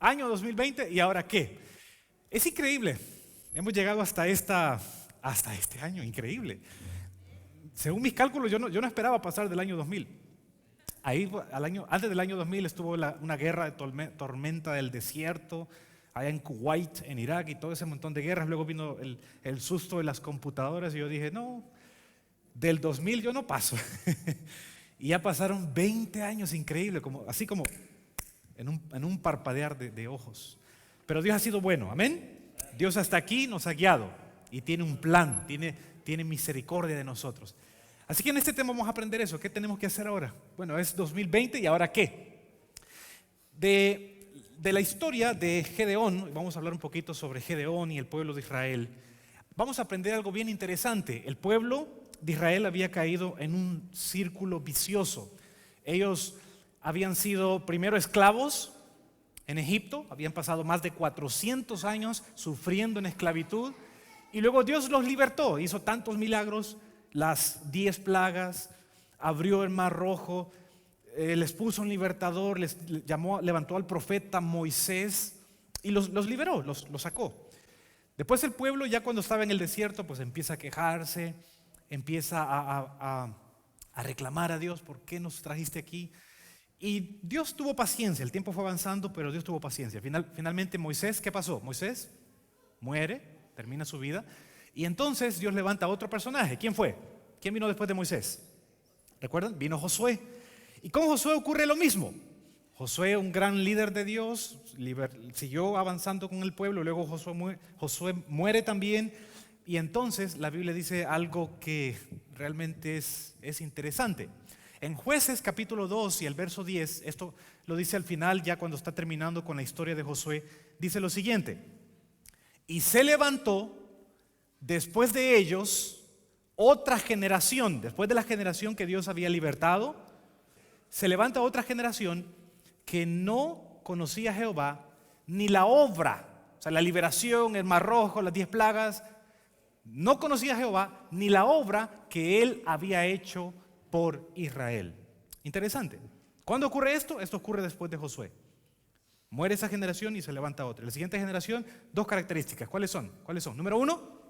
Año 2020, ¿y ahora qué? Es increíble. Hemos llegado hasta este año, increíble. Según mis cálculos, yo no esperaba pasar del año 2000. Ahí, antes del año 2000 estuvo una guerra de tormenta del desierto, allá en Kuwait, en Irak, y todo ese montón de guerras. Luego vino el susto de las computadoras y yo dije, no, del 2000 yo no paso. Y ya pasaron 20 años, increíble, así como en un parpadear de ojos. Pero Dios ha sido bueno, amén. Dios hasta aquí nos ha guiado y tiene un plan, tiene misericordia de nosotros. Así que en este tema vamos a aprender eso. ¿Qué tenemos que hacer ahora? Bueno, es 2020 y ahora ¿qué? De la historia de Gedeón, vamos a hablar un poquito sobre Gedeón y el pueblo de Israel. Vamos a aprender algo bien interesante. El pueblo de Israel había caído en un círculo vicioso. Ellos habían sido primero esclavos en Egipto, habían pasado más de 400 años sufriendo en esclavitud y luego Dios los libertó, hizo tantos milagros, las 10 plagas, abrió el mar rojo, les puso un libertador, levantó al profeta Moisés y los liberó, los sacó. Después el pueblo, ya cuando estaba en el desierto, pues empieza a quejarse, empieza a reclamar a Dios: ¿por qué nos trajiste aquí? Y Dios tuvo paciencia, el tiempo fue avanzando, pero Dios tuvo paciencia. Finalmente Moisés, ¿qué pasó? Moisés muere, termina su vida, y entonces Dios levanta a otro personaje. ¿Quién fue? ¿Quién vino después de Moisés? ¿Recuerdan? Vino Josué. Y con Josué ocurre lo mismo. Josué, un gran líder de Dios, siguió avanzando con el pueblo, luego Josué muere también, y entonces la Biblia dice algo que realmente es interesante. En Jueces capítulo 2 y el verso 10, esto lo dice al final, ya cuando está terminando con la historia de Josué, dice lo siguiente: y se levantó después de ellos otra generación, después de la generación que Dios había libertado, se levanta otra generación que no conocía a Jehová, ni la obra, o sea, la liberación, el mar rojo, las 10 plagas, no conocía a Jehová, ni la obra que él había hecho por Israel. Interesante. ¿Cuándo ocurre esto? Esto ocurre después de Josué. Muere esa generación y se levanta otra. La siguiente generación, 2 características. ¿Cuáles son? Número uno,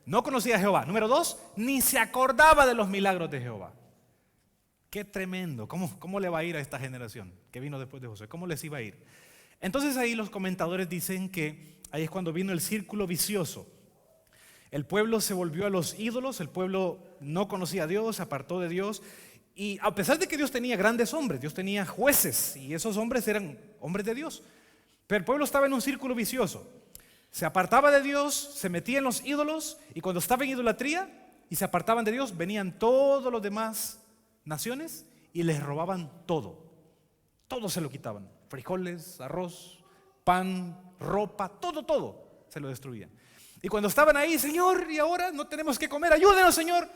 no conocía a Jehová. Número 2, ni se acordaba de los milagros de Jehová. Qué tremendo. ¿Cómo le va a ir a esta generación que vino después de Josué? ¿Cómo les iba a ir? Entonces ahí los comentadores dicen que ahí es cuando vino el círculo vicioso. El pueblo se volvió a los ídolos, el pueblo no conocía a Dios, se apartó de Dios. Y a pesar de que Dios tenía grandes hombres, Dios tenía jueces, y esos hombres eran hombres de Dios, pero el pueblo estaba en un círculo vicioso. Se apartaba de Dios, se metía en los ídolos, y cuando estaba en idolatría y se apartaban de Dios, venían todos los demás naciones y les robaban todo. Todo se lo quitaban: frijoles, arroz, pan, ropa, todo se lo destruían. Y cuando estaban ahí: Señor, y ahora no tenemos que comer, ayúdenos, Señor.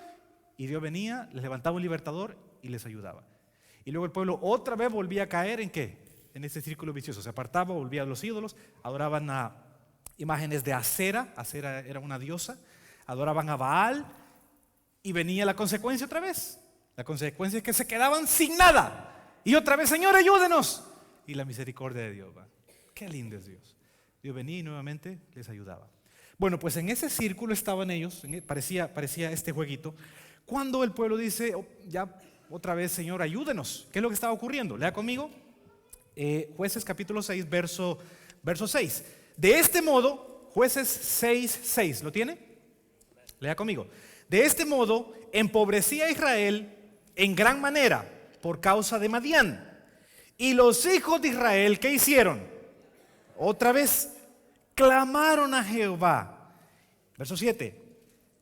Y Dios venía, les levantaba un libertador y les ayudaba. Y luego el pueblo otra vez volvía a caer ¿en qué? En ese círculo vicioso. Se apartaba, volvía a los ídolos, adoraban a imágenes de Acera. Acera era una diosa. Adoraban a Baal y venía la consecuencia otra vez. La consecuencia es que se quedaban sin nada. Y otra vez: Señor, ayúdenos. Y la misericordia de Dios. Qué lindo es Dios. Dios venía y nuevamente les ayudaba. Bueno, pues en ese círculo estaban ellos, parecía este jueguito, cuando el pueblo dice: ya otra vez, Señor, ayúdenos. ¿Qué es lo que estaba ocurriendo? Lea conmigo, Jueces capítulo 6, verso 6. De este modo, Jueces 6, ¿lo tiene? Lea conmigo. De este modo, empobrecía a Israel en gran manera por causa de Madián. Y los hijos de Israel, ¿qué hicieron? Otra vez clamaron a Jehová. Verso 7.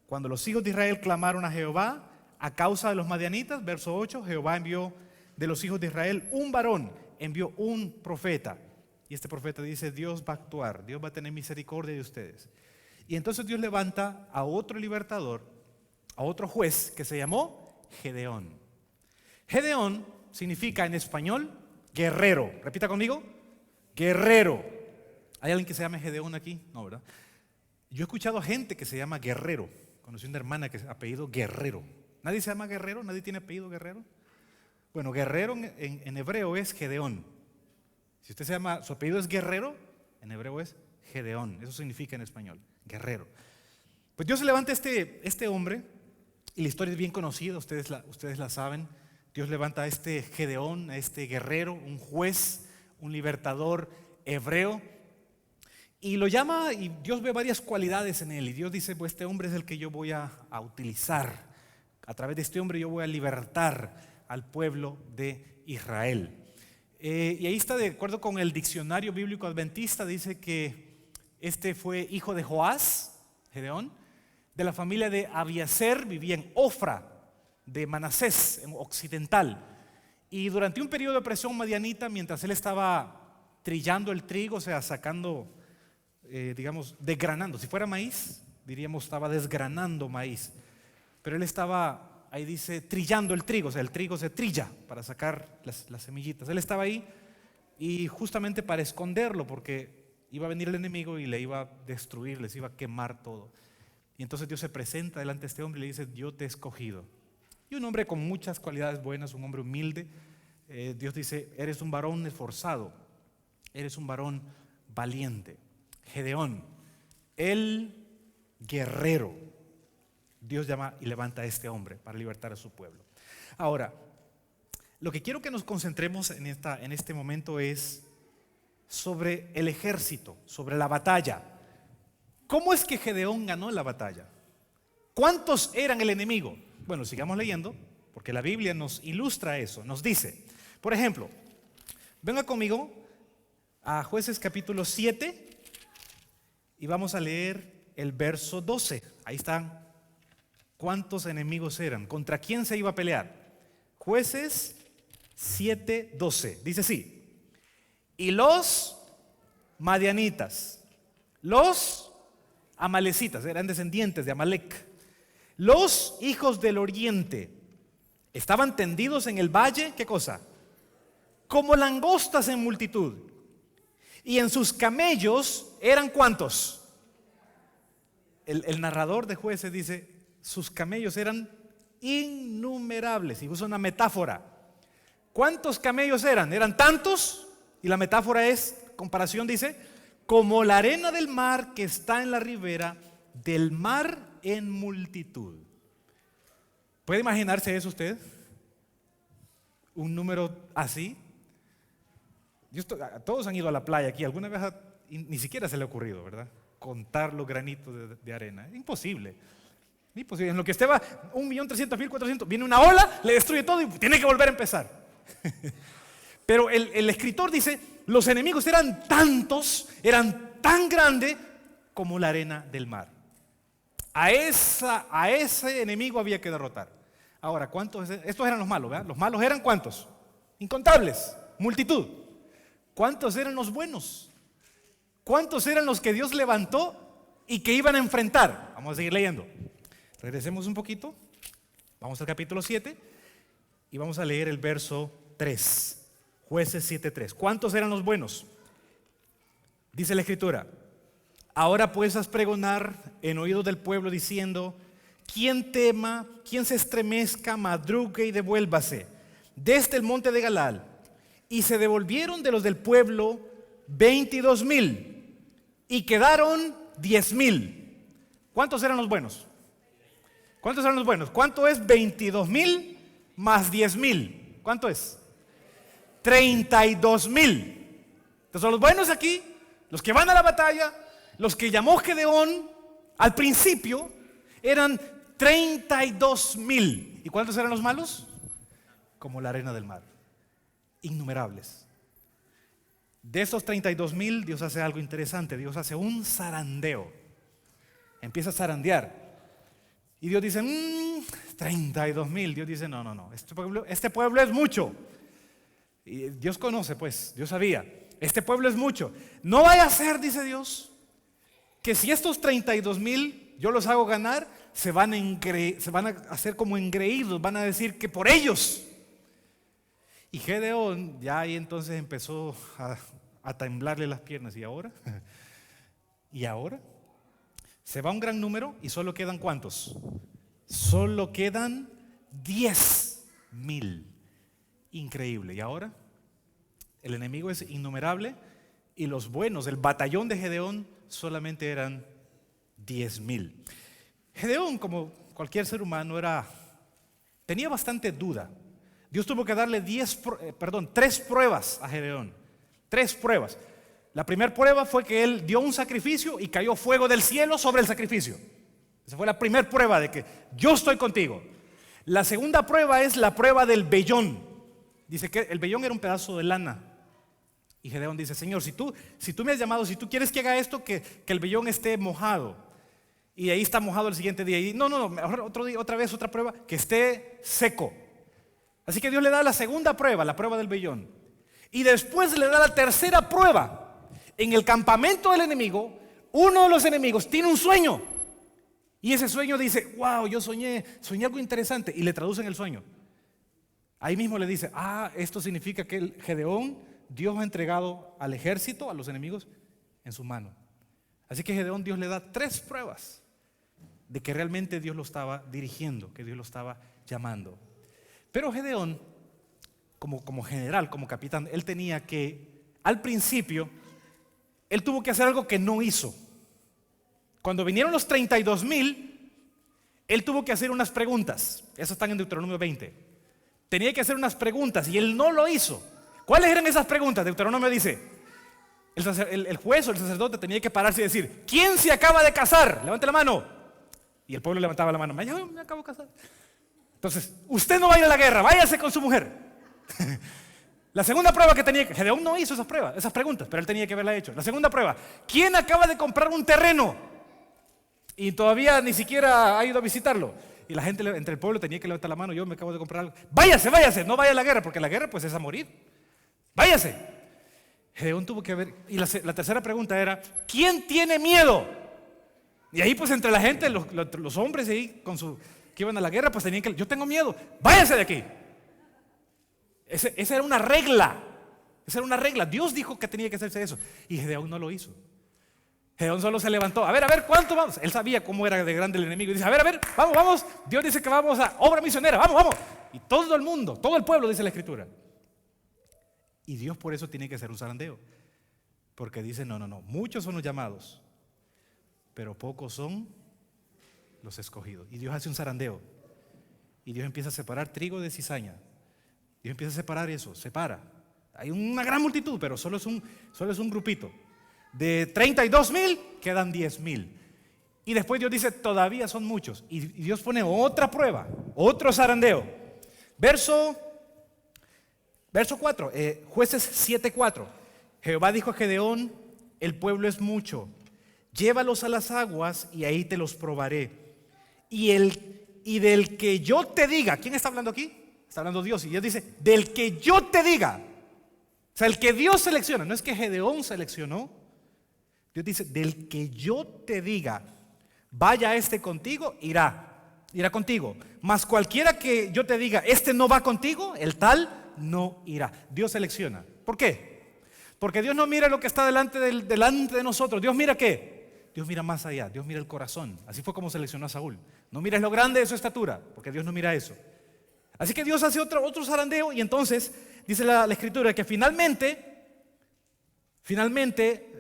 Cuando los hijos de Israel clamaron a Jehová a causa de los madianitas, verso 8, Jehová envió de los hijos de Israel un varón, envió un profeta. Y este profeta dice: Dios va a actuar, Dios va a tener misericordia de ustedes. Y entonces Dios levanta a otro libertador, a otro juez que se llamó Gedeón. Gedeón significa en español guerrero. Repita conmigo: guerrero. ¿Hay alguien que se llame Gedeón aquí? No, ¿verdad? Yo he escuchado a gente que se llama Guerrero. Conocí una hermana que es apellido Guerrero. ¿Nadie se llama Guerrero? ¿Nadie tiene apellido Guerrero? Bueno, guerrero en hebreo es Gedeón. Si usted se llama, su apellido es Guerrero, en hebreo es Gedeón. Eso significa en español, guerrero. Pues Dios se levanta este hombre, y la historia es bien conocida, ustedes la saben. Dios levanta a este Gedeón, a este guerrero, un juez, un libertador hebreo, y lo llama, y Dios ve varias cualidades en él, y Dios dice, pues este hombre es el que yo voy a utilizar. A través de este hombre yo voy a libertar al pueblo de Israel. Y ahí está, de acuerdo con el diccionario bíblico adventista, dice que este fue hijo de Joás, Gedeón, de la familia de Abiezer, vivía en Ofra de Manasés, en occidental. Y durante un periodo de opresión madianita, mientras él estaba trillando el trigo, o sea, sacando, digamos, desgranando. Si fuera maíz, diríamos estaba desgranando maíz. Pero él estaba, ahí dice, trillando el trigo, o sea, el trigo se trilla para sacar las semillitas. Él estaba ahí y justamente para esconderlo, porque iba a venir el enemigo y le iba a destruir, les iba a quemar todo. Y entonces Dios se presenta delante de este hombre y le dice, yo te he escogido. Y un hombre con muchas cualidades buenas, un hombre humilde. Dios dice, eres un varón esforzado, eres un varón valiente. Gedeón, el guerrero. Dios llama y levanta a este hombre para libertar a su pueblo. Ahora, lo que quiero que nos concentremos en este momento es sobre el ejército, sobre la batalla. ¿Cómo es que Gedeón ganó la batalla? ¿Cuántos eran el enemigo? Bueno, sigamos leyendo, porque la Biblia nos ilustra eso. Nos dice, por ejemplo, venga conmigo a Jueces capítulo 7 y vamos a leer el verso 12. Ahí están. ¿Cuántos enemigos eran? ¿Contra quién se iba a pelear? Jueces 7:12. Dice así: y los madianitas, los amalecitas, eran descendientes de Amalec, los hijos del oriente, estaban tendidos en el valle, ¿qué cosa? Como langostas en multitud. Y en sus camellos eran ¿cuántos? El narrador de Jueces dice, sus camellos eran innumerables, y usa una metáfora. ¿Cuántos camellos eran? Eran tantos, y la metáfora es, comparación dice, como la arena del mar que está en la ribera del mar en multitud. ¿Puede imaginarse eso usted? Un número así. Todos han ido a la playa aquí, alguna vez ni siquiera se le ha ocurrido, ¿verdad? Contar los granitos de arena. Es imposible. Imposible. En lo que usted va 1.300.400.000, viene una ola, le destruye todo y tiene que volver a empezar. Pero el escritor dice, los enemigos eran tantos, eran tan grandes como la arena del mar. A ese enemigo había que derrotar. Ahora, ¿cuántos? Estos eran los malos, ¿verdad? Los malos eran ¿cuántos? Incontables, multitud. ¿Cuántos eran los buenos? ¿Cuántos eran los que Dios levantó y que iban a enfrentar? Vamos a seguir leyendo. Regresemos un poquito. Vamos al capítulo 7 y vamos a leer el verso 3. Jueces 7:3. ¿Cuántos eran los buenos? Dice la escritura: ahora pues haz pregonar en oídos del pueblo diciendo, quien tema, quien se estremezca, madrugue y devuélvase desde el monte de Galal. Y se devolvieron de los del pueblo 22,000 y quedaron 10,000. ¿Cuántos eran los buenos? ¿Cuántos eran los buenos? ¿Cuánto es 22,000 más 10,000? ¿Cuánto es? 32,000. Entonces son los buenos aquí, los que van a la batalla, los que llamó Gedeón al principio, eran 32,000. ¿Y cuántos eran los malos? Como la arena del mar, innumerables. De esos 32,000, Dios hace algo interesante. Dios hace un zarandeo, empieza a zarandear. Y Dios dice, 32,000. Dios dice, no, este pueblo es mucho. Y Dios conoce, pues, Dios sabía, este pueblo es mucho. No vaya a ser, dice Dios, que si estos 32,000 yo los hago ganar, se van a hacer como engreídos, van a decir que por ellos. Y Gedeón ya ahí entonces empezó a temblarle las piernas. ¿Y ahora? ¿Y ahora? Se va un gran número y solo quedan ¿cuántos? Solo quedan 10,000. increíble. Y ahora el enemigo es innumerable y los buenos, el batallón de Gedeón, solamente eran 10,000. Gedeón, como cualquier ser humano, tenía bastante duda. Dios tuvo que darle 3 pruebas a Gedeón. 3 pruebas. La primera prueba fue que él dio un sacrificio y cayó fuego del cielo sobre el sacrificio. Esa fue la primera prueba de que yo estoy contigo. La segunda prueba es la prueba del vellón. Dice que el vellón era un pedazo de lana. Y Gedeón dice: Señor, si tú me has llamado, si tú quieres que haga esto, que el vellón esté mojado. Y ahí está mojado el siguiente día. Y no, mejor otro día, otra vez, otra prueba, que esté seco. Así que Dios le da la segunda prueba, la prueba del vellón. Y después le da la tercera prueba. En el campamento del enemigo, uno de los enemigos tiene un sueño. Y ese sueño dice: wow, yo soñé algo interesante. Y le traducen el sueño. Ahí mismo le dice: esto significa que el Gedeón, Dios ha entregado al ejército, a los enemigos, en su mano. Así que Gedeón, Dios le da 3 pruebas de que realmente Dios lo estaba dirigiendo, que Dios lo estaba llamando. Pero Gedeón, como general, como capitán, él tenía que, al principio, él tuvo que hacer algo que no hizo. Cuando vinieron los 32,000, él tuvo que hacer unas preguntas. Eso está en Deuteronomio 20. Tenía que hacer unas preguntas y él no lo hizo. ¿Cuáles eran esas preguntas? Deuteronomio dice: el juez o el sacerdote tenía que pararse y decir: ¿quién se acaba de casar? Levante la mano. Y el pueblo levantaba la mano: yo me acabo de casar. Entonces, usted no va a ir a la guerra, váyase con su mujer. La segunda prueba que tenía que, Gedeón no hizo esas preguntas, pero él tenía que haberla hecho. La segunda prueba: ¿quién acaba de comprar un terreno y todavía ni siquiera ha ido a visitarlo? Y la gente entre el pueblo tenía que levantar la mano: yo me acabo de comprar algo. Váyase, no vaya a la guerra, porque la guerra pues es a morir. Váyase. Gedeón tuvo que ver. Y la tercera pregunta era: ¿quién tiene miedo? Y ahí pues entre la gente, los hombres ahí que iban a la guerra, pues tenían que: yo tengo miedo, váyase de aquí. Esa era una regla. Dios dijo que tenía que hacerse eso. Y Gedeón no lo hizo. Gedeón solo se levantó: a ver, ¿cuánto vamos? Él sabía cómo era de grande el enemigo. Y dice: a ver, vamos. Dios dice que vamos a obra misionera, vamos. Y todo el mundo, todo el pueblo, dice la Escritura. Y Dios por eso tiene que hacer un zarandeo. Porque dice: no, muchos son los llamados, pero pocos son los escogidos. Y Dios hace un zarandeo. Y Dios empieza a separar trigo de cizaña. Dios empieza a separar eso, separa. Hay una gran multitud, pero solo es un grupito. De 32,000 quedan 10,000. Y después Dios dice: todavía son muchos. Y Dios pone otra prueba, otro zarandeo. Verso 4, Jueces 7:4. Jehová dijo a Gedeón: el pueblo es mucho, llévalos a las aguas y ahí te los probaré. Y del que yo te diga. ¿Quién está hablando aquí? Está hablando Dios. Y Dios dice: del que yo te diga. O sea, el que Dios selecciona. No es que Gedeón seleccionó. Dios dice: del que yo te diga, vaya este contigo, irá contigo. Mas cualquiera que yo te diga, este no va contigo, el tal no irá. Dios selecciona. ¿Por qué? Porque Dios no mira lo que está delante de nosotros. Dios mira ¿qué? Dios mira más allá. Dios mira el corazón. Así fue como seleccionó a Saúl. No mires lo grande de su estatura, porque Dios no mira eso. Así que Dios hace otro zarandeo. Y entonces dice la Escritura que finalmente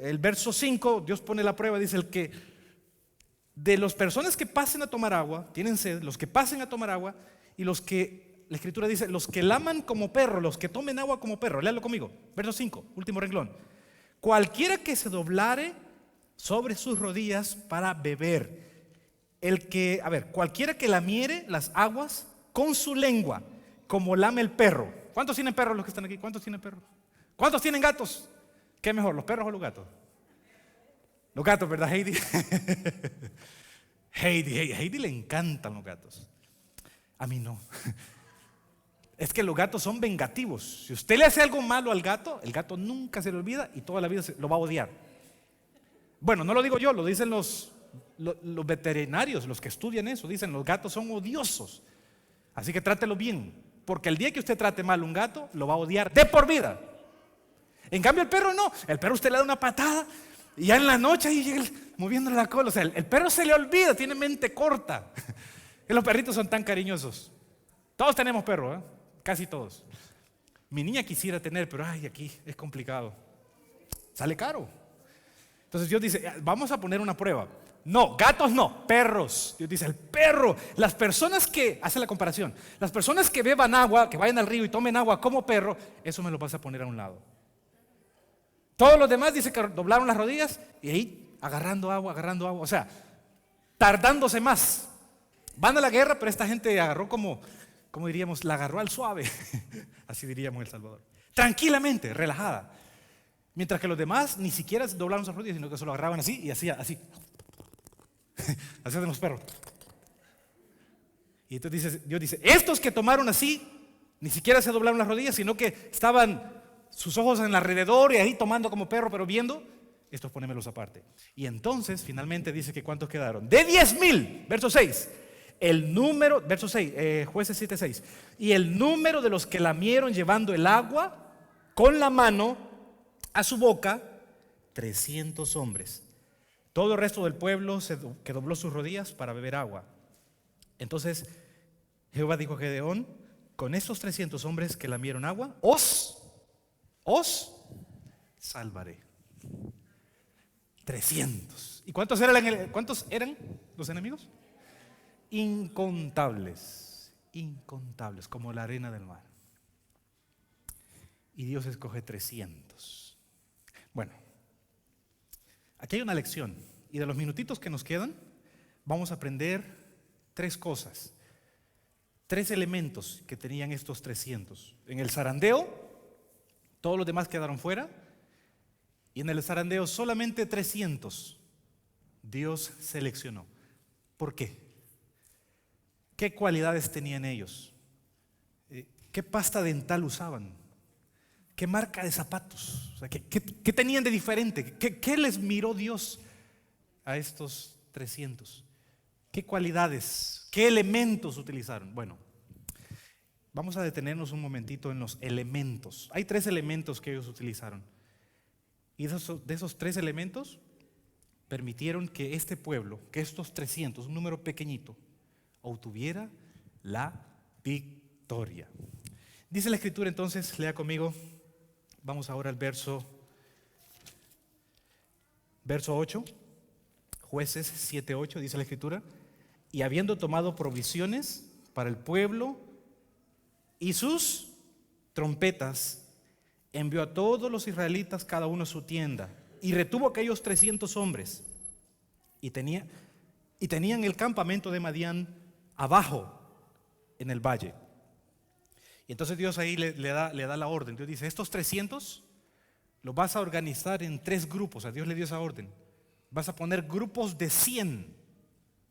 el verso 5, Dios pone la prueba. Dice: el que de las personas que pasen a tomar agua, tienen sed, los que pasen a tomar agua, y los que, la Escritura dice, los que laman como perro, los que tomen agua como perro. Léalo conmigo, verso 5, último renglón. Cualquiera que se doblare sobre sus rodillas para beber. Cualquiera que lamiere las aguas con su lengua, como lame el perro. ¿Cuántos tienen perros los que están aquí? ¿Cuántos tienen perros? ¿Cuántos tienen gatos? ¿Qué mejor, los perros o los gatos? Los gatos, ¿verdad, Heidi? Heidi le encantan los gatos. A mí no. Es que los gatos son vengativos. Si usted le hace algo malo al gato, el gato nunca se le olvida y toda la vida lo va a odiar. Bueno, no lo digo yo, lo dicen los veterinarios, los que estudian eso. Dicen: los gatos son odiosos. Así que trátelo bien, porque el día que usted trate mal a un gato, lo va a odiar de por vida. En cambio el perro no. El perro usted le da una patada y ya en la noche ahí llega moviendo la cola. O sea, el perro se le olvida, tiene mente corta. Y los perritos son tan cariñosos. Todos tenemos perro, casi todos. Mi niña quisiera tener, pero ay, aquí es complicado. Sale caro. Entonces Dios dice, vamos a poner una prueba. No, gatos no, perros. Dios dice, el perro. Las personas que, hace la comparación, las personas que beban agua, que vayan al río y tomen agua como perro, eso me lo vas a poner a un lado. Todos los demás dice que doblaron las rodillas y ahí agarrando agua. O sea, tardándose más. Van a la guerra, pero esta gente agarró como diríamos, la agarró al suave. Así diríamos en El Salvador. Tranquilamente, relajada. Mientras que los demás ni siquiera doblaron sus rodillas, sino que se lo agarraban así y hacía así. Así hacen los perros. Y entonces Dios dice, estos que tomaron así, ni siquiera se doblaron las rodillas, sino que estaban sus ojos en el alrededor y ahí tomando como perro, pero viendo, estos ponémelos aparte. Y entonces finalmente dice que ¿cuántos quedaron? De 10,000, verso 6. El número, verso 6, Jueces 7:6. Y el número de los que lamieron llevando el agua con la mano a su boca, 300 hombres. Todo el resto del pueblo que dobló sus rodillas para beber agua. Entonces Jehová dijo a Gedeón, con estos 300 hombres que lamieron agua, os salvaré. 300. ¿Y cuántos eran los enemigos? Incontables, como la arena del mar. Y Dios escoge 300. Bueno, aquí hay una lección. Y de los minutitos que nos quedan, vamos a aprender 3 cosas. 3 elementos que tenían estos 300. En el zarandeo, todos los demás quedaron fuera. Y en el zarandeo, solamente 300 Dios seleccionó. ¿Por qué? ¿Qué cualidades tenían ellos? ¿Qué pasta dental usaban? ¿Qué marca de zapatos? O sea, ¿qué tenían de diferente? ¿Qué les miró Dios a estos 300? ¿Qué cualidades? ¿Qué elementos utilizaron? Bueno, vamos a detenernos un momentito en los elementos. Hay 3 elementos que ellos utilizaron. Y de esos 3 elementos permitieron que este pueblo, que estos 300, un número pequeñito, obtuviera la victoria. Dice la Escritura entonces, lea conmigo, vamos ahora al verso 8, Jueces 7:8, dice la Escritura, y habiendo tomado provisiones para el pueblo y sus trompetas, envió a todos los israelitas cada uno a su tienda y retuvo aquellos 300 hombres y tenían el campamento de Madián abajo en el valle. Y entonces Dios ahí le da la orden. Dios dice, estos 300 los vas a organizar en 3 grupos. A Dios le dio esa orden. Vas a poner grupos de 100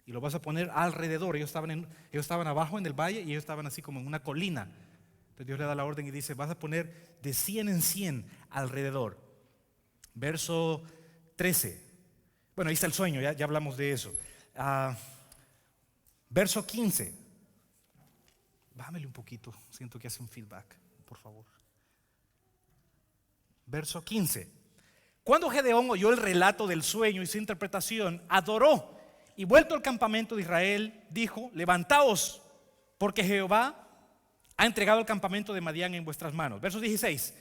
y los vas a poner alrededor. Ellos estaban abajo en el valle y ellos estaban así como en una colina. Entonces Dios le da la orden y dice, vas a poner de 100 en 100 alrededor. Verso 13. Bueno, ahí está el sueño, ya hablamos de eso. Verso 15. Bájamele un poquito, siento que hace un feedback, por favor. Verso 15. Cuando Gedeón oyó el relato del sueño y su interpretación, adoró y vuelto al campamento de Israel, dijo, levantaos, porque Jehová ha entregado el campamento de Madián en vuestras manos. Verso 16.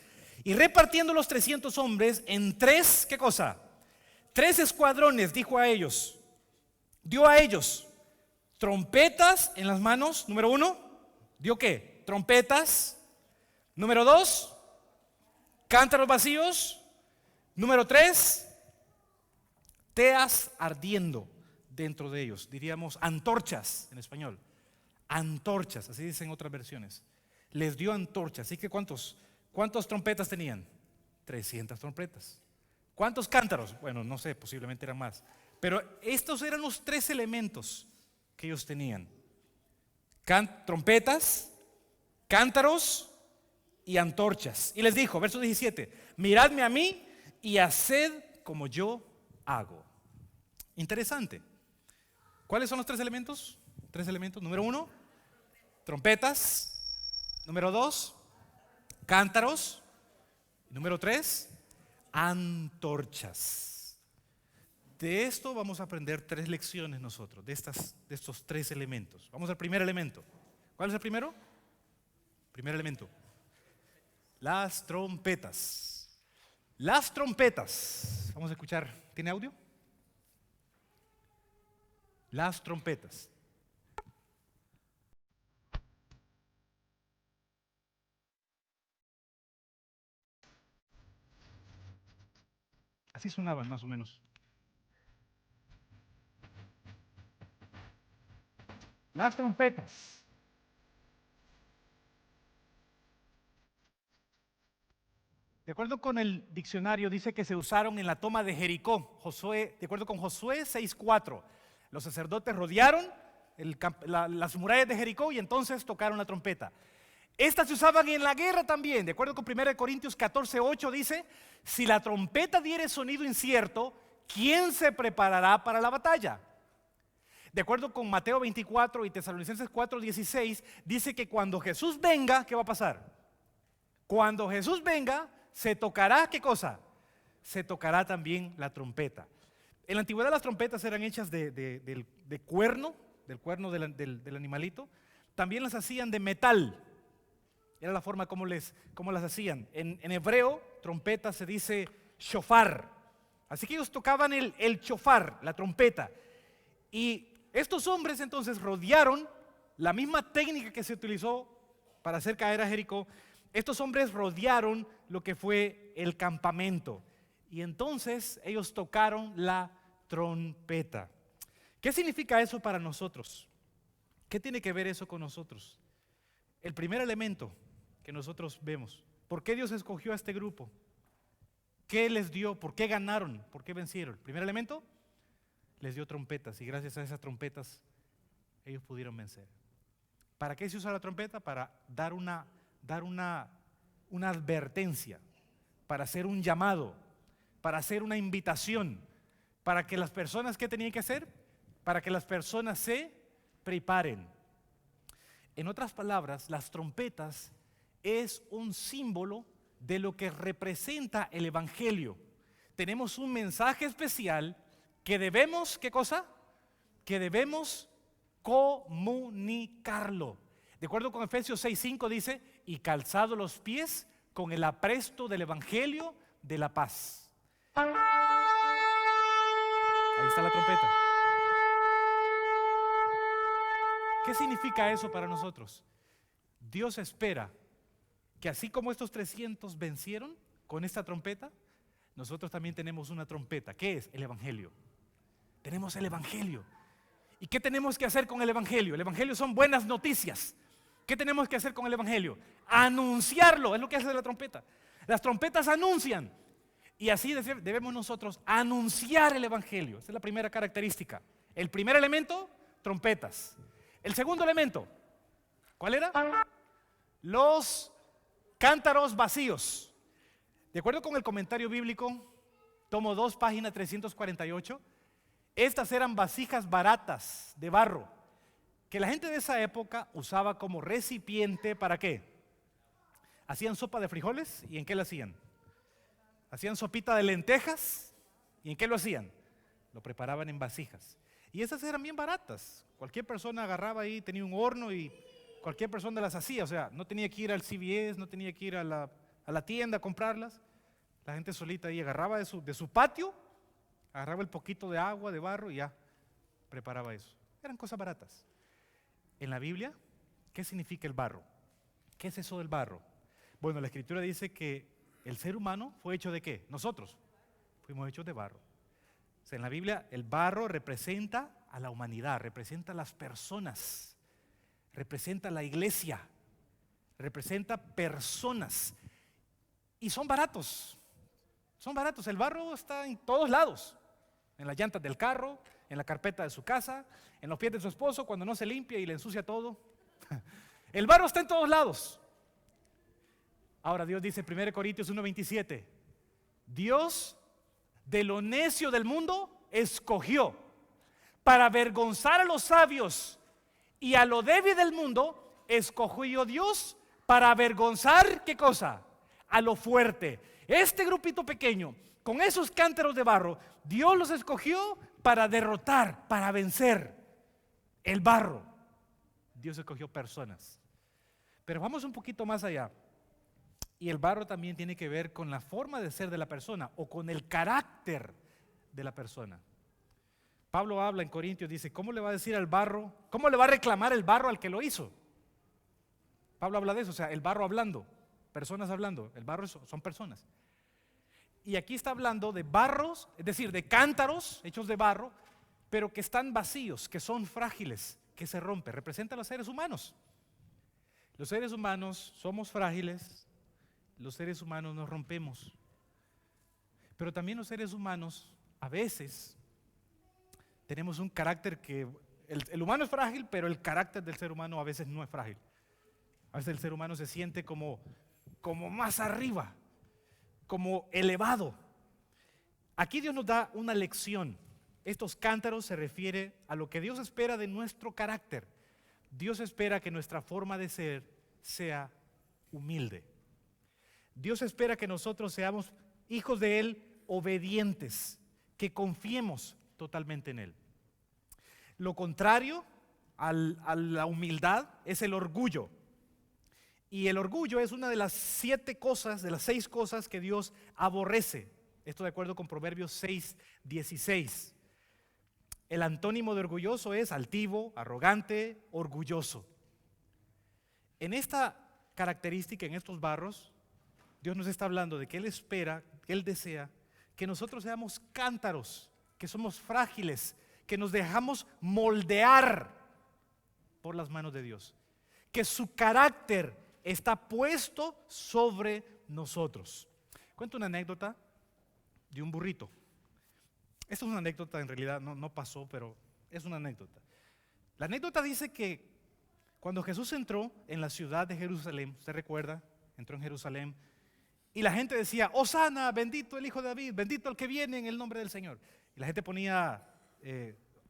Y repartiendo los 300 hombres en 3, ¿qué cosa? 3 escuadrones, dio a ellos trompetas en las manos, número 1, ¿dio qué? Trompetas. Número 2, cántaros vacíos. Número 3, teas ardiendo dentro de ellos. Diríamos antorchas en español. Antorchas, así dicen otras versiones. Les dio antorchas. Así que ¿cuántas trompetas tenían? 300 trompetas. ¿Cuántos cántaros? Bueno, no sé, posiblemente eran más. Pero estos eran los 3 elementos que ellos tenían. Trompetas, cántaros y antorchas. Y les dijo, verso 17, miradme a mí y haced como yo hago. Interesante. ¿Cuáles son los 3 elementos? 3 elementos. Número 1, trompetas. Número 2, cántaros. Número 3, antorchas. De esto vamos a aprender 3 lecciones nosotros, de estos 3 elementos. Vamos al primer elemento. ¿Cuál es el primero? Primer elemento. Las trompetas. Las trompetas. Vamos a escuchar. ¿Tiene audio? Las trompetas. Así sonaban más o menos. Las trompetas. De acuerdo con el diccionario, dice que se usaron en la toma de Jericó. De acuerdo con Josué 6:4, los sacerdotes rodearon las murallas de Jericó y entonces tocaron la trompeta. Estas se usaban en la guerra también. De acuerdo con 1 Corintios 14:8 dice, si la trompeta diere sonido incierto, ¿quién se preparará para la batalla? De acuerdo con Mateo 24 y Tesalonicenses 4:16, dice que cuando Jesús venga, ¿qué va a pasar? Cuando Jesús venga, se tocará, ¿qué cosa? Se tocará también la trompeta. En la antigüedad las trompetas eran hechas del cuerno, del cuerno del animalito. También las hacían de metal. Era la forma como las hacían. En hebreo, trompeta se dice shofar. Así que ellos tocaban el shofar, la trompeta. Y estos hombres entonces rodearon la misma técnica que se utilizó para hacer caer a Jericó. Estos hombres rodearon lo que fue el campamento. Y entonces ellos tocaron la trompeta. ¿Qué significa eso para nosotros? ¿Qué tiene que ver eso con nosotros? El primer elemento que nosotros vemos. ¿Por qué Dios escogió a este grupo? ¿Qué les dio? ¿Por qué ganaron? ¿Por qué vencieron? El primer elemento, les dio trompetas y gracias a esas trompetas ellos pudieron vencer. ¿Para qué se usa la trompeta? Para dar una advertencia, para hacer un llamado, para hacer una invitación, para que las personas, ¿qué tenían que hacer? Para que las personas se preparen. En otras palabras, las trompetas es un símbolo de lo que representa el Evangelio. Tenemos un mensaje especial que debemos, ¿qué cosa? Que debemos comunicarlo. De acuerdo con Efesios 6:5 dice, y calzado los pies con el apresto del Evangelio de la paz. Ahí está la trompeta. ¿Qué significa eso para nosotros? Dios espera que así como estos 300 vencieron con esta trompeta, nosotros también tenemos una trompeta. ¿Qué es? El Evangelio. Tenemos el Evangelio. ¿Y qué tenemos que hacer con el Evangelio? El Evangelio son buenas noticias. ¿Qué tenemos que hacer con el Evangelio? Anunciarlo, es lo que hace la trompeta. Las trompetas anuncian. Y así debemos nosotros anunciar el Evangelio. Esa es la primera característica. El primer elemento, trompetas. El segundo elemento, ¿cuál era? Los cántaros vacíos. De acuerdo con el comentario bíblico, tomo 2, página 348, estas eran vasijas baratas de barro, que la gente de esa época usaba como recipiente, ¿para qué? Hacían sopa de frijoles, ¿y en qué lo hacían? Hacían sopita de lentejas, ¿y en qué lo hacían? Lo preparaban en vasijas. Y esas eran bien baratas. Cualquier persona agarraba ahí, tenía un horno y cualquier persona las hacía. O sea, no tenía que ir al CVS, no tenía que ir a la tienda a comprarlas. La gente solita ahí agarraba de su patio, agarraba el poquito de agua, de barro y ya preparaba eso. Eran cosas baratas. En la Biblia, ¿qué significa el barro? ¿Qué es eso del barro? Bueno, la Escritura dice que el ser humano fue hecho ¿de qué? Nosotros fuimos hechos de barro. O sea, en la Biblia el barro representa a la humanidad, representa a las personas, representa a la iglesia, representa personas. Y son baratos. Son baratos. El barro está en todos lados. En las llantas del carro, en la carpeta de su casa, en los pies de su esposo cuando no se limpia y le ensucia todo. El barro está en todos lados. Ahora Dios dice en 1 Corintios 1:27, Dios de lo necio del mundo escogió para avergonzar a los sabios, y a lo débil del mundo escogió Dios para avergonzar, ¿qué cosa? A lo fuerte. Este grupito pequeño, con esos cántaros de barro, Dios los escogió para derrotar, para vencer el barro. Dios escogió personas. Pero vamos un poquito más allá. Y el barro también tiene que ver con la forma de ser de la persona o con el carácter de la persona. Pablo habla en Corintios, dice, ¿cómo le va a decir al barro? ¿Cómo le va a reclamar el barro al que lo hizo? Pablo habla de eso, o sea, el barro hablando, personas hablando, el barro son personas. Y aquí está hablando de barros, es decir, de cántaros hechos de barro, pero que están vacíos, que son frágiles, que se rompen. Representa a los seres humanos. Los seres humanos somos frágiles, los seres humanos nos rompemos. Pero también los seres humanos, a veces, tenemos un carácter que, el humano es frágil, pero el carácter del ser humano a veces no es frágil. A veces el ser humano se siente como más arriba, como elevado. Aquí Dios nos da una lección. Estos cántaros se refiere a lo que Dios espera de nuestro carácter. Dios espera que nuestra forma de ser sea humilde. Dios espera que nosotros seamos hijos de Él, obedientes, que confiemos totalmente en Él. Lo contrario a la humildad es el orgullo. Y el orgullo es una de las 7 cosas, de las 6 cosas que Dios aborrece. Esto de acuerdo con Proverbios 6:16. El antónimo de orgulloso es altivo, arrogante, orgulloso. En esta característica, en estos barros, Dios nos está hablando de que Él espera, que Él desea que nosotros seamos cántaros, que somos frágiles, que nos dejamos moldear por las manos de Dios, que su carácter está puesto sobre nosotros. Cuento una anécdota de un burrito. Esto es una anécdota, en realidad no pasó, pero es una anécdota. La anécdota dice que cuando Jesús entró en la ciudad de Jerusalén, ¿usted recuerda? Entró en Jerusalén y la gente decía, Hosana, bendito el Hijo de David, bendito el que viene en el nombre del Señor. Y la gente ponía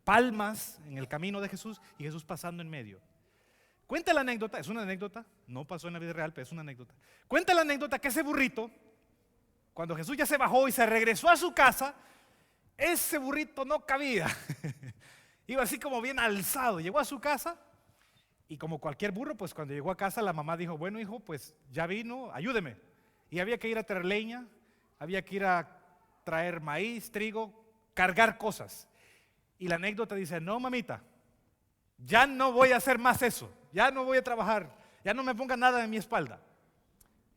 palmas en el camino de Jesús y Jesús pasando en medio. Cuenta la anécdota, es una anécdota, no pasó en la vida real, pero es una anécdota. Cuenta la anécdota que ese burrito, cuando Jesús ya se bajó y se regresó a su casa, ese burrito no cabía. Iba así como bien alzado. Llegó a su casa y como cualquier burro, pues cuando llegó a casa la mamá dijo, bueno hijo, pues ya vino, ayúdeme. Y había que ir a traer leña, había que ir a traer maíz, trigo, cargar cosas. Y la anécdota dice, no mamita, ya no voy a hacer más eso, ya no voy a trabajar, ya no me ponga nada en mi espalda.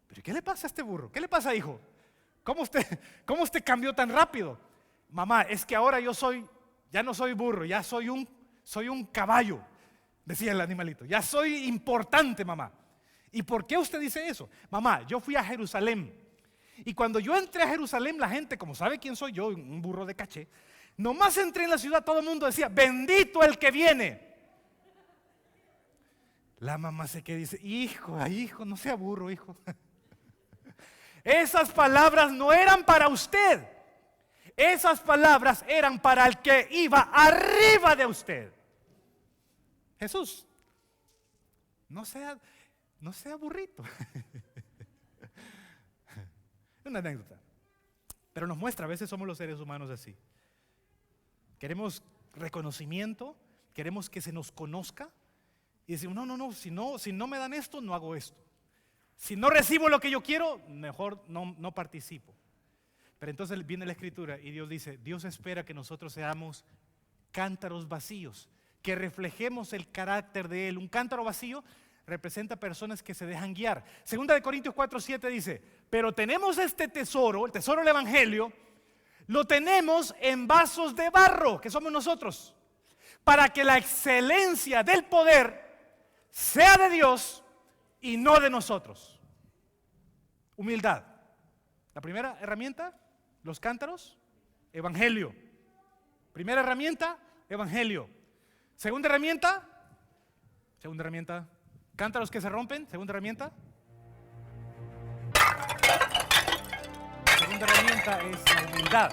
¿Pero qué le pasa a este burro? ¿Qué le pasa, hijo? ¿Cómo usted cambió tan rápido? Mamá, es que ahora ya no soy burro, ya soy un caballo, decía el animalito. Ya soy importante, mamá. ¿Y por qué usted dice eso? Mamá, yo fui a Jerusalén. Y cuando yo entré a Jerusalén, la gente, como sabe quién soy yo, un burro de caché, nomás entré en la ciudad, todo el mundo decía, bendito el que viene. La mamá se queda y dice, hijo, no sea burro, hijo. Esas palabras no eran para usted. Esas palabras eran para el que iba arriba de usted. Jesús, no sea burrito. Es una anécdota. Pero nos muestra, a veces somos los seres humanos así. Queremos reconocimiento, queremos que se nos conozca. Y decimos, no, si no me dan esto, no hago esto. Si no recibo lo que yo quiero, mejor no participo. Pero entonces viene la Escritura y Dios dice, Dios espera que nosotros seamos cántaros vacíos, que reflejemos el carácter de Él. Un cántaro vacío representa personas que se dejan guiar. Segunda de Corintios 4:7 dice, pero tenemos este tesoro, el tesoro del Evangelio, lo tenemos en vasos de barro, que somos nosotros, para que la excelencia del poder sea de Dios y no de nosotros. Humildad. La primera herramienta, los cántaros, Evangelio. Primera herramienta, Evangelio. Segunda herramienta, cántaros que se rompen. Segunda herramienta es la humildad.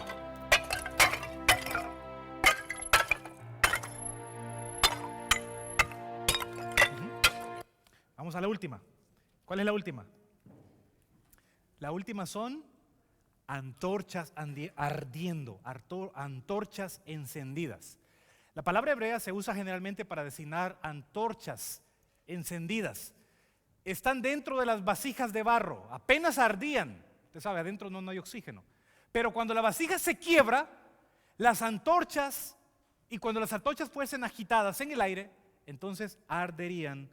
Vamos a la última. ¿Cuál es la última? La última son antorchas ardiendo, antorchas encendidas. La palabra hebrea se usa generalmente para designar antorchas encendidas. están dentro de las vasijas de barro, apenas ardían. Usted sabe, adentro no hay oxígeno. Pero cuando la vasija se quiebra, las antorchas, y cuando las antorchas fuesen agitadas en el aire, entonces arderían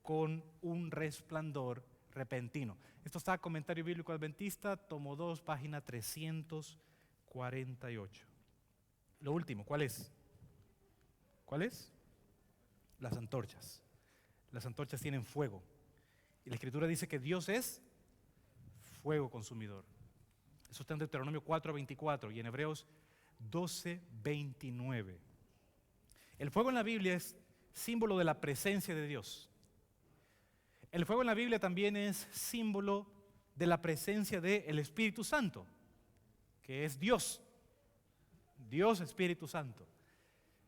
con un resplandor repentino. Esto está en Comentario Bíblico Adventista, tomo 2, página 348. Lo último, ¿cuál es? ¿Cuál es? Las antorchas. Las antorchas tienen fuego. Y la Escritura dice que Dios es fuego consumidor. Eso está en Deuteronomio 4:24 y en Hebreos 12:29. El fuego en la Biblia es símbolo de la presencia de Dios. El fuego en la Biblia también es símbolo de la presencia del Espíritu Santo, que es Dios. Dios Espíritu Santo.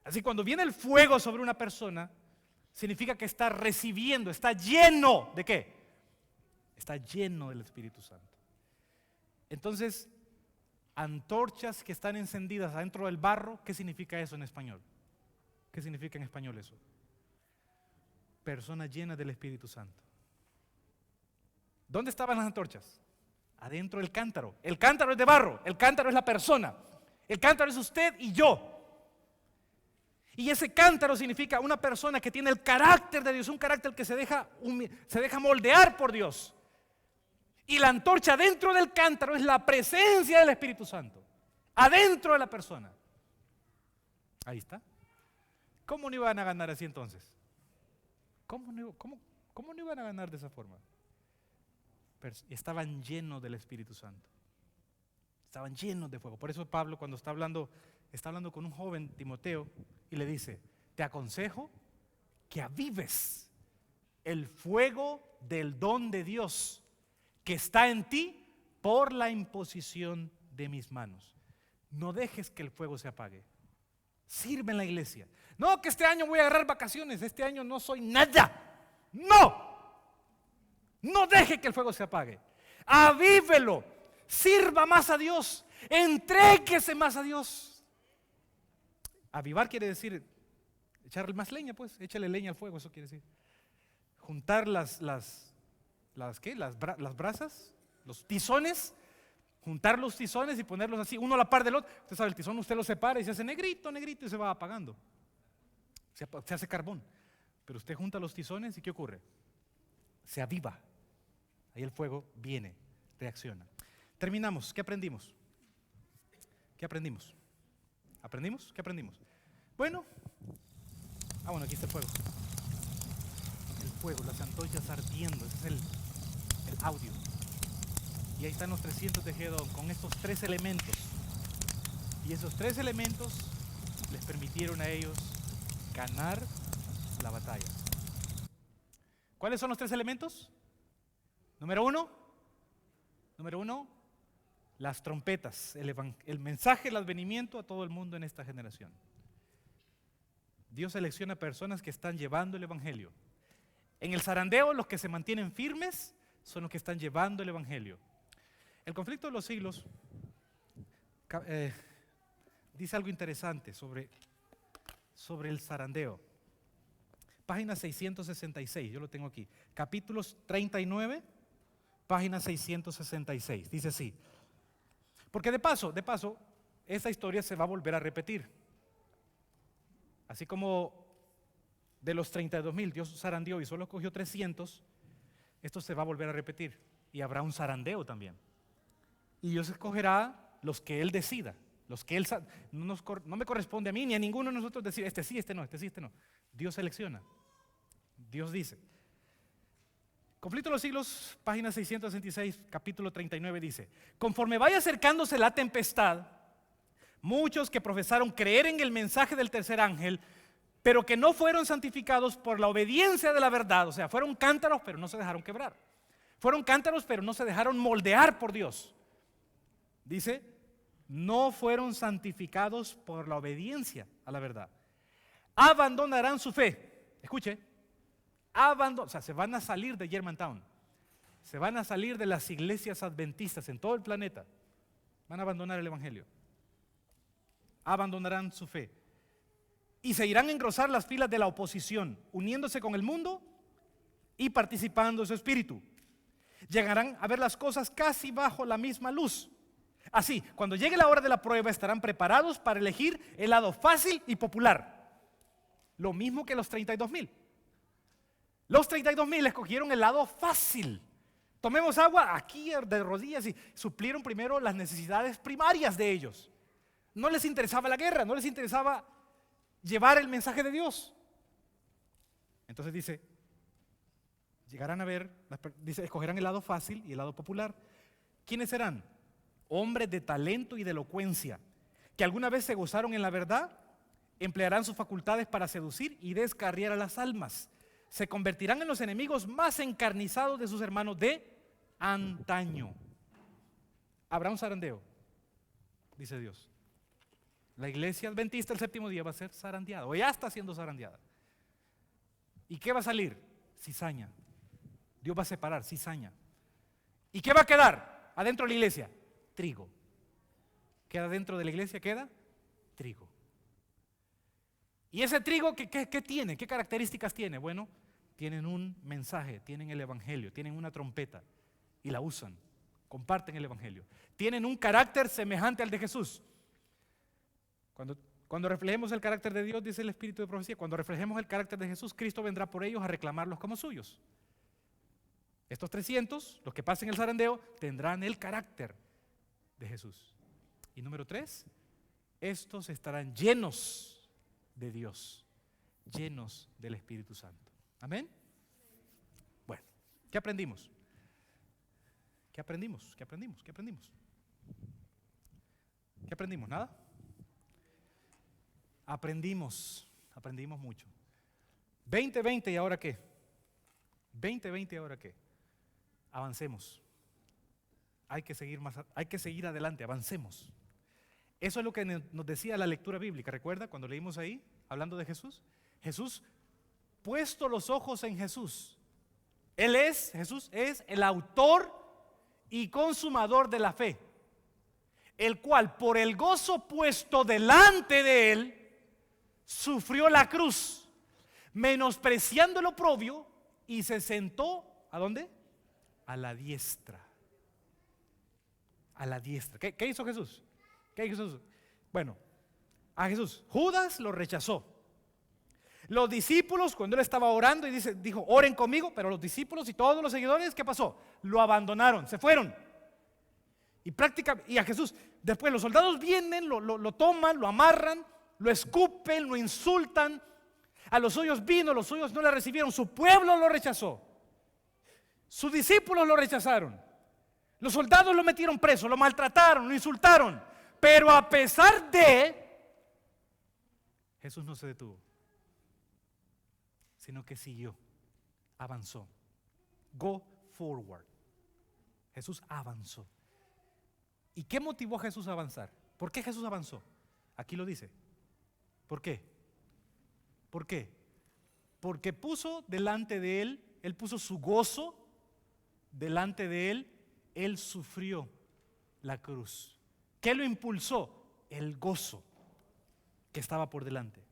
Así cuando viene el fuego sobre una persona, significa que está recibiendo, está lleno ¿de qué? Está lleno del Espíritu Santo. Entonces, antorchas que están encendidas adentro del barro, ¿qué significa eso en español? ¿Qué significa en español eso? Persona llena del Espíritu Santo. ¿Dónde estaban las antorchas? Adentro del cántaro. El cántaro es de barro, el cántaro es la persona, el cántaro es usted y yo. Y ese cántaro significa una persona que tiene el carácter de Dios, un carácter que se deja moldear por Dios. Y la antorcha dentro del cántaro es la presencia del Espíritu Santo, adentro de la persona. Ahí está. ¿Cómo no iban a ganar así entonces? ¿Cómo no iban a ganar de esa forma? Estaban llenos del Espíritu Santo. Estaban llenos de fuego. Por eso Pablo, cuando está hablando con un joven, Timoteo, y le dice: te aconsejo que avives el fuego del don de Dios que está en ti por la imposición de mis manos. No dejes que el fuego se apague. Sirve en la iglesia. No, que este año voy a agarrar vacaciones, este año no soy nada. No deje que el fuego se apague. Avívelo. Sirva más a Dios. Entréguese más a Dios. Avivar quiere decir echarle más leña, pues. Échale leña al fuego, eso quiere decir. Juntar las brasas, los tizones. Juntar los tizones y ponerlos así, uno a la par del otro. Usted sabe, el tizón usted lo separa y se hace negrito, negrito y se va apagando. Se hace carbón. Pero usted junta los tizones y ¿qué ocurre? Se aviva. Ahí el fuego viene, reacciona. Terminamos. ¿Qué aprendimos? ¿Qué aprendimos? ¿Aprendimos? ¿Qué aprendimos? Bueno, aquí está el fuego. El fuego, las antorchas ardiendo. Ese es el audio. Y ahí están los 300 de Gedeón con estos 3 elementos. Y esos 3 elementos les permitieron a ellos ganar la batalla. ¿Cuáles son los 3 elementos? Número uno, las trompetas, el mensaje, el advenimiento a todo el mundo en esta generación. Dios selecciona personas que están llevando el evangelio. En el zarandeo, los que se mantienen firmes son los que están llevando el evangelio. El conflicto de los siglos dice algo interesante sobre el zarandeo. Página 666, yo lo tengo aquí. Capítulos 39, página 666. Dice así. Porque de paso, esa historia se va a volver a repetir. Así como de los 32,000 Dios zarandeó y solo cogió 300, esto se va a volver a repetir. Y habrá un zarandeo también. Y Dios escogerá los que Él decida. Los que Él no me corresponde a mí ni a ninguno de nosotros decir este sí, este no, este sí, este no. Dios selecciona. Dios dice. Conflicto de los siglos, página 666, capítulo 39 dice: conforme vaya acercándose la tempestad, muchos que profesaron creer en el mensaje del tercer ángel, pero que no fueron santificados por la obediencia de la verdad, o sea, fueron cántaros pero no se dejaron quebrar. Fueron cántaros pero no se dejaron moldear por Dios. Dice, no fueron santificados por la obediencia a la verdad. Abandonarán su fe. Escuche, se van a salir de Germantown. Se van a salir de las iglesias adventistas en todo el planeta. Van a abandonar el evangelio. Abandonarán su fe. Y se irán a engrosar las filas de la oposición, uniéndose con el mundo y participando de su espíritu. Llegarán a ver las cosas casi bajo la misma luz. Así, cuando llegue la hora de la prueba, estarán preparados para elegir el lado fácil y popular. Lo mismo que los 32,000. Los 32,000 escogieron el lado fácil. Tomemos agua aquí de rodillas y suplieron primero las necesidades primarias de ellos. No les interesaba la guerra, no les interesaba llevar el mensaje de Dios. Entonces dice, llegarán a ver, dice, escogerán el lado fácil y el lado popular. ¿Quiénes serán? Hombres de talento y de elocuencia, que alguna vez se gozaron en la verdad, emplearán sus facultades para seducir y descarriar a las almas. Se convertirán en los enemigos más encarnizados de sus hermanos de antaño. Habrá un zarandeo, dice Dios. La iglesia adventista el séptimo día va a ser zarandeada, o ya está siendo zarandeada. ¿Y qué va a salir? Cizaña. Dios va a separar cizaña. ¿Y qué va a quedar adentro de la iglesia? Trigo. ¿Queda dentro de la iglesia? Queda trigo. ¿Y ese trigo qué tiene? ¿Qué características tiene? Bueno, tienen un mensaje, tienen el evangelio, tienen una trompeta y la usan, comparten el evangelio. Tienen un carácter semejante al de Jesús. Cuando reflejemos el carácter de Dios, dice el Espíritu de profecía, cuando reflejemos el carácter de Jesús, Cristo vendrá por ellos a reclamarlos como suyos. Estos 300, los que pasen el zarandeo, tendrán el carácter de Jesús. Y número 3, estos estarán llenos de Dios, llenos del Espíritu Santo. ¿Amén? Bueno, ¿qué aprendimos? ¿Qué aprendimos? ¿Qué aprendimos? ¿Qué aprendimos? ¿Qué aprendimos? ¿Nada? Aprendimos mucho. 2020 y ahora qué? 2020 y ahora qué? Avancemos. Hay que seguir adelante, avancemos. Eso es lo que nos decía la lectura bíblica. ¿Recuerda cuando leímos ahí, hablando de Jesús? Jesús, puesto los ojos en Jesús. Jesús es el autor y consumador de la fe, el cual por el gozo puesto delante de él, sufrió la cruz, menospreciando el oprobio, y se sentó, ¿a dónde? A la diestra. A la diestra. ¿Qué hizo Jesús? ¿Qué hizo Jesús? Bueno, a Jesús, Judas lo rechazó. Los discípulos, cuando él estaba orando y dijo, oren conmigo, pero los discípulos y todos los seguidores, ¿qué pasó? Lo abandonaron, se fueron. Y a Jesús, después los soldados vienen, lo toman, lo amarran, lo escupen, lo insultan. A los suyos vino, los suyos no le recibieron, su pueblo lo rechazó. Sus discípulos lo rechazaron. Los soldados lo metieron preso, lo maltrataron, lo insultaron. Pero a pesar de, Jesús no se detuvo, sino que siguió, avanzó. Go forward. Jesús avanzó. ¿Y qué motivó a Jesús a avanzar? ¿Por qué Jesús avanzó? Aquí lo dice. ¿Por qué? ¿Por qué? Porque puso delante de él, él puso su gozo delante de él, él sufrió la cruz. ¿Qué lo impulsó? El gozo que estaba por delante.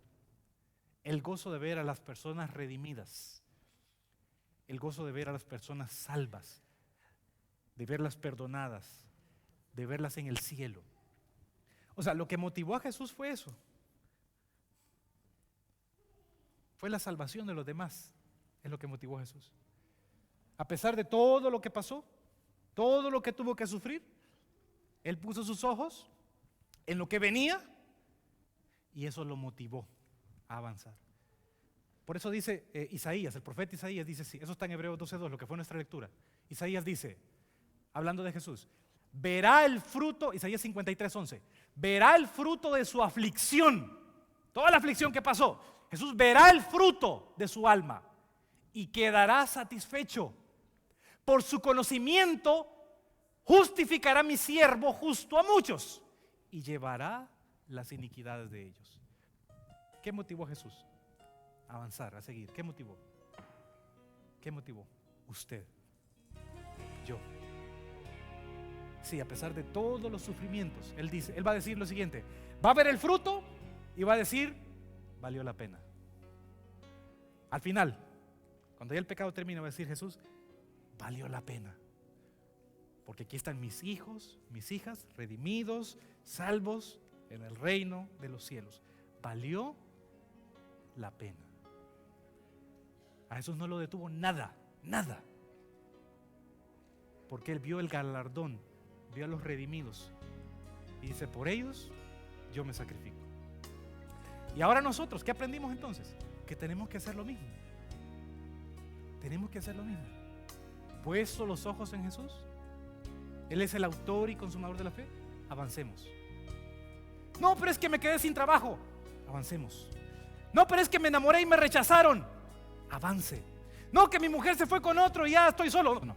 El gozo de ver a las personas redimidas. El gozo de ver a las personas salvas, de verlas perdonadas, de verlas en el cielo. O sea, lo que motivó a Jesús fue eso. Fue la salvación de los demás. Es lo que motivó a Jesús. A pesar de todo lo que pasó, todo lo que tuvo que sufrir, él puso sus ojos en lo que venía y eso lo motivó a avanzar. Por eso dice Isaías, el profeta Isaías dice, sí, eso está en Hebreos 12:2, lo que fue nuestra lectura. Isaías dice, hablando de Jesús, verá el fruto, Isaías 53:11, verá el fruto de su aflicción, toda la aflicción que pasó. Jesús verá el fruto de su alma y quedará satisfecho. Por su conocimiento justificará mi siervo justo a muchos y llevará las iniquidades de ellos. ¿Qué motivó a Jesús? A avanzar, a seguir. ¿Qué motivó? ¿Qué motivó? Usted, yo. Sí, a pesar de todos los sufrimientos, él va a decir lo siguiente: va a ver el fruto y va a decir, valió la pena. Al final, Cuando ya el pecado termine, va a decir Jesús, valió la pena. Porque aquí están mis hijos, mis hijas, redimidos, salvos en el reino de los cielos. Valió la pena. A Jesús no lo detuvo nada, nada. Porque Él vio el galardón, vio a los redimidos. Y dice, por ellos yo me sacrifico. Y ahora nosotros, ¿qué aprendimos entonces? Que tenemos que hacer lo mismo. Tenemos que hacer lo mismo. Puesto los ojos en Jesús, Él es el autor y consumador de la fe. Avancemos. No, pero es que me quedé sin trabajo. Avancemos. No, pero es que me enamoré y me rechazaron. Avance. No, que mi mujer se fue con otro y ya estoy solo. No.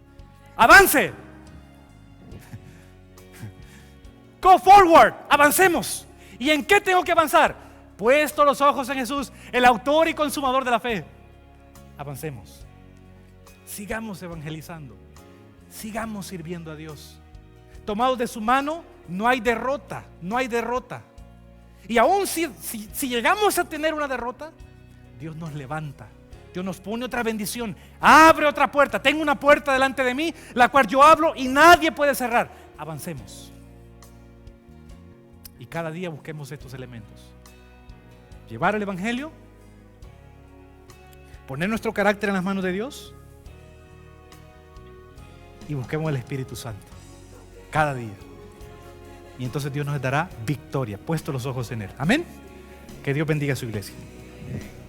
Avance. Go forward. Avancemos. ¿Y en qué tengo que avanzar? Puesto los ojos en Jesús, el autor y consumador de la fe. Avancemos. Sigamos evangelizando. Sigamos sirviendo a Dios. Tomados de su mano, no hay derrota. No hay derrota. Y aún si llegamos a tener una derrota, Dios nos levanta. Dios nos pone otra bendición. Abre otra puerta. Tengo una puerta delante de mí, la cual yo hablo y nadie puede cerrar. Avancemos. Y cada día busquemos estos elementos. Llevar el evangelio, poner nuestro carácter en las manos de Dios y busquemos el Espíritu Santo cada día. Y entonces Dios nos dará victoria, puesto los ojos en Él. Amén. Que Dios bendiga a su iglesia.